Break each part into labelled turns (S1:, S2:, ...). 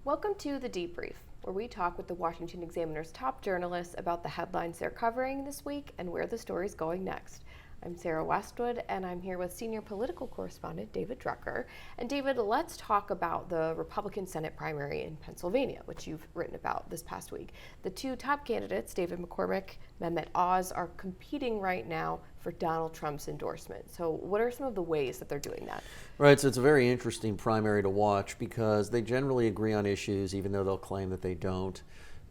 S1: Welcome to The Debrief, where we talk with the Washington Examiner's top journalists about the headlines they're covering this week and where the story's going next. I'm Sarah Westwood, and I'm here with senior political correspondent David Drucker. And David, let's talk about the Republican Senate primary in Pennsylvania, which you've written about this past week. The two top candidates, David McCormick, Mehmet Oz, are competing right now for Donald Trump's endorsement. So what are some of the ways that they're doing that?
S2: Right, so it's a very interesting primary to watch because they generally agree on issues, even though they'll claim that they don't.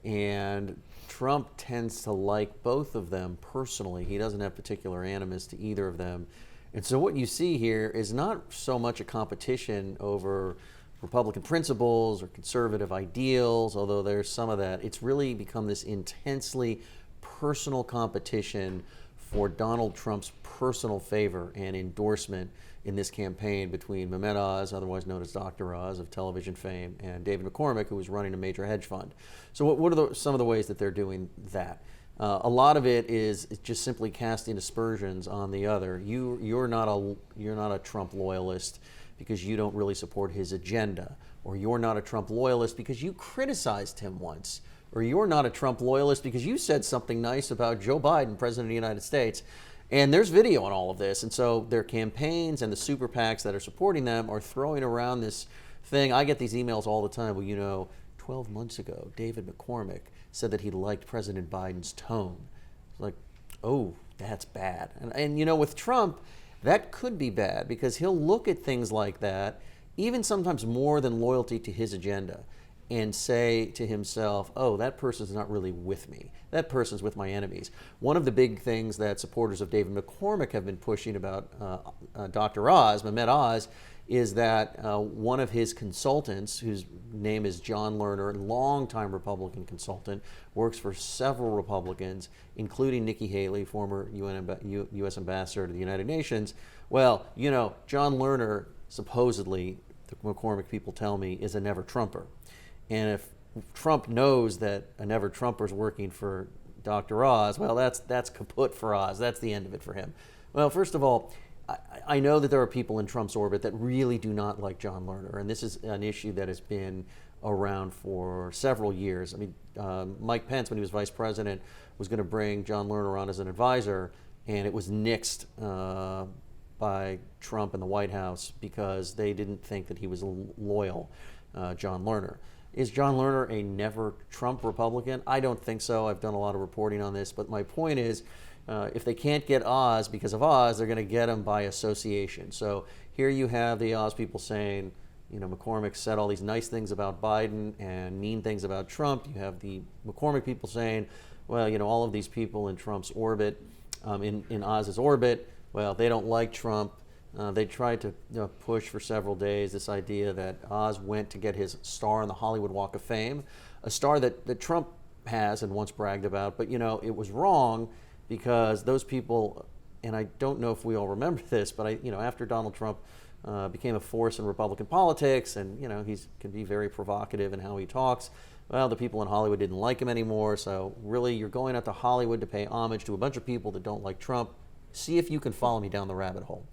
S2: And Trump tends to like both of them personally. He doesn't have particular animus to either of them. And so what you see here is not so much a competition over Republican principles or conservative ideals, although there's some of that. It's really become this intensely personal competition for Donald Trump's personal favor and endorsement in this campaign between Mehmet Oz, otherwise known as Dr. Oz of television fame, and David McCormick, who was running a major hedge fund. So what are some of the ways that they're doing that? A lot of it is just simply casting aspersions on the other. You're not a Trump loyalist because you don't really support his agenda, or you're not a Trump loyalist because you criticized him once, or you're not a Trump loyalist because you said something nice about Joe Biden, President of the United States. And there's video on all of this. And so their campaigns and the super PACs that are supporting them are throwing around this thing. I get these emails all the time. Well, 12 months ago, David McCormick said that he liked President Biden's tone. It's like, oh, that's bad. And with Trump, that could be bad because he'll look at things like that, even sometimes more than loyalty to his agenda, and say to himself, oh, that person's not really with me. That person's with my enemies. One of the big things that supporters of David McCormick have been pushing about Dr. Oz, Mehmet Oz, is that one of his consultants, whose name is John Lerner, longtime Republican consultant, works for several Republicans, including Nikki Haley, former U.S. ambassador to the United Nations. Well, John Lerner, supposedly, the McCormick people tell me, is a never-Trumper. And if Trump knows that a never-Trumper is working for Dr. Oz, well, that's kaput for Oz. That's the end of it for him. Well, first of all, I know that there are people in Trump's orbit that really do not like John Lerner, and this is an issue that has been around for several years. I mean, Mike Pence, when he was vice president, was going to bring John Lerner on as an advisor, and it was nixed by Trump and the White House because they didn't think that he was loyal, John Lerner. Is John Lerner a never-Trump Republican? I don't think so. I've done a lot of reporting on this, but my point is, if they can't get Oz because of Oz, they're going to get him by association. So here you have the Oz people saying, McCormick said all these nice things about Biden and mean things about Trump. You have the McCormick people saying, well, all of these people in Trump's orbit, in Oz's orbit, well, they don't like Trump. They tried to push for several days this idea that Oz went to get his star on the Hollywood Walk of Fame, a star that Trump has and once bragged about. But, it was wrong because those people, and I don't know if we all remember this, but after Donald Trump became a force in Republican politics, and he can be very provocative in how he talks, well, the people in Hollywood didn't like him anymore. So really, you're going out to Hollywood to pay homage to a bunch of people that don't like Trump. See if you can follow me down the rabbit hole.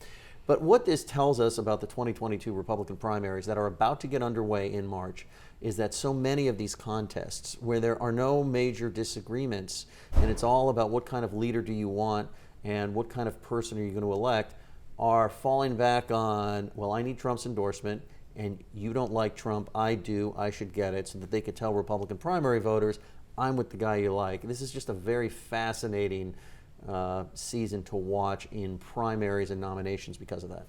S2: But what this tells us about the 2022 Republican primaries that are about to get underway in March is that so many of these contests where there are no major disagreements and it's all about what kind of leader do you want and what kind of person are you going to elect are falling back on, well, I need Trump's endorsement and you don't like Trump, I do, I should get it, so that they could tell Republican primary voters, I'm with the guy you like. This is just a very fascinating season to watch in primaries and nominations because of that.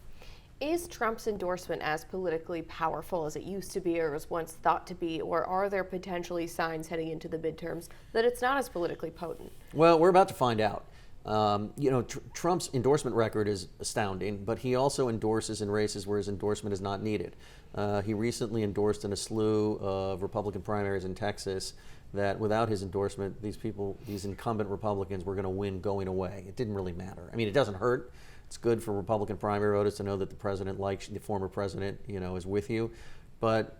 S1: Is Trump's endorsement as politically powerful as it used to be or was once thought to be, or are there potentially signs heading into the midterms that it's not as politically potent?
S2: Well, we're about to find out. Trump's endorsement record is astounding, but he also endorses in races where his endorsement is not needed. He recently endorsed in a slew of Republican primaries in Texas that without his endorsement, these incumbent Republicans were going to win going away. It didn't really matter. I mean, it doesn't hurt. It's good for Republican primary voters to know that the president likes the former president, is with you. But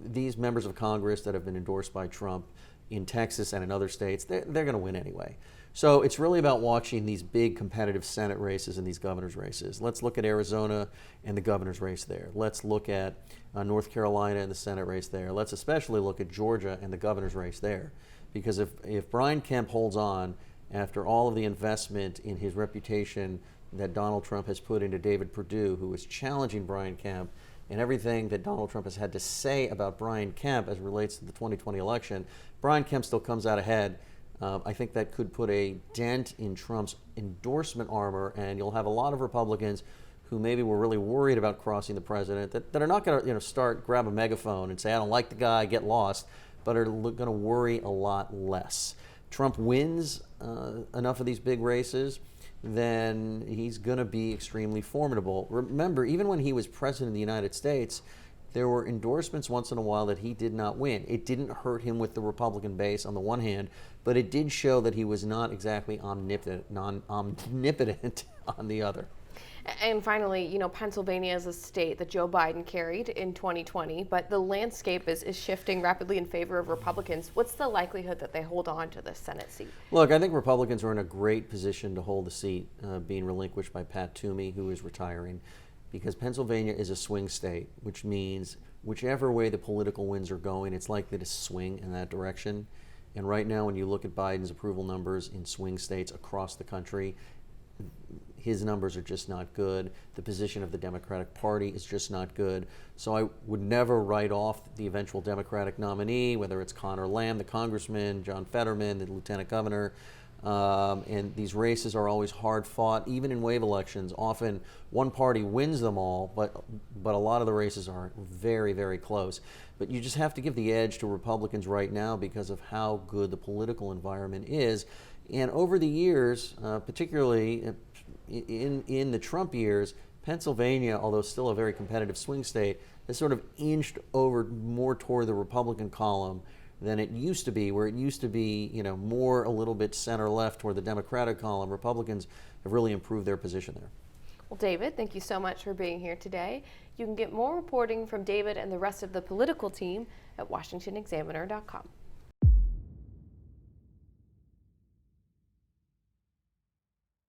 S2: these members of Congress that have been endorsed by Trump in Texas and in other states, they're going to win anyway. So it's really about watching these big competitive Senate races and these governor's races. Let's look at Arizona and the governor's race there. Let's look at North Carolina and the Senate race there. Let's especially look at Georgia and the governor's race there. Because if Brian Kemp holds on after all of the investment in his reputation that Donald Trump has put into David Perdue, who is challenging Brian Kemp, and everything that Donald Trump has had to say about Brian Kemp as it relates to the 2020 election, Brian Kemp still comes out ahead. I think that could put a dent in Trump's endorsement armor, and you'll have a lot of Republicans who maybe were really worried about crossing the president that are not going to grab a megaphone and say, I don't like the guy, get lost, but are going to worry a lot less. Trump wins enough of these big races, then he's going to be extremely formidable. Remember, even when he was president of the United States, there were endorsements once in a while that he did not win. It didn't hurt him with the Republican base on the one hand, but it did show that he was not exactly omnipotent on the other.
S1: And finally, Pennsylvania is a state that Joe Biden carried in 2020, but the landscape is shifting rapidly in favor of Republicans. What's the likelihood that they hold on to this Senate seat?
S2: Look, I think Republicans are in a great position to hold the seat being relinquished by Pat Toomey, who is retiring, because Pennsylvania is a swing state, which means whichever way the political winds are going, it's likely to swing in that direction. And right now, when you look at Biden's approval numbers in swing states across the country, his numbers are just not good. The position of the Democratic Party is just not good. So I would never write off the eventual Democratic nominee, whether it's Conor Lamb, the congressman, John Fetterman, the lieutenant governor. And these races are always hard fought, even in wave elections. Often one party wins them all, but a lot of the races are very, very close. But you just have to give the edge to Republicans right now because of how good the political environment is. And over the years, particularly in the Trump years, Pennsylvania, although still a very competitive swing state, has sort of inched over more toward the Republican column than it used to be, where it used to be, more a little bit center-left toward the Democratic column. Republicans have really improved their position there.
S1: Well, David, thank you so much for being here today. You can get more reporting from David and the rest of the political team at WashingtonExaminer.com.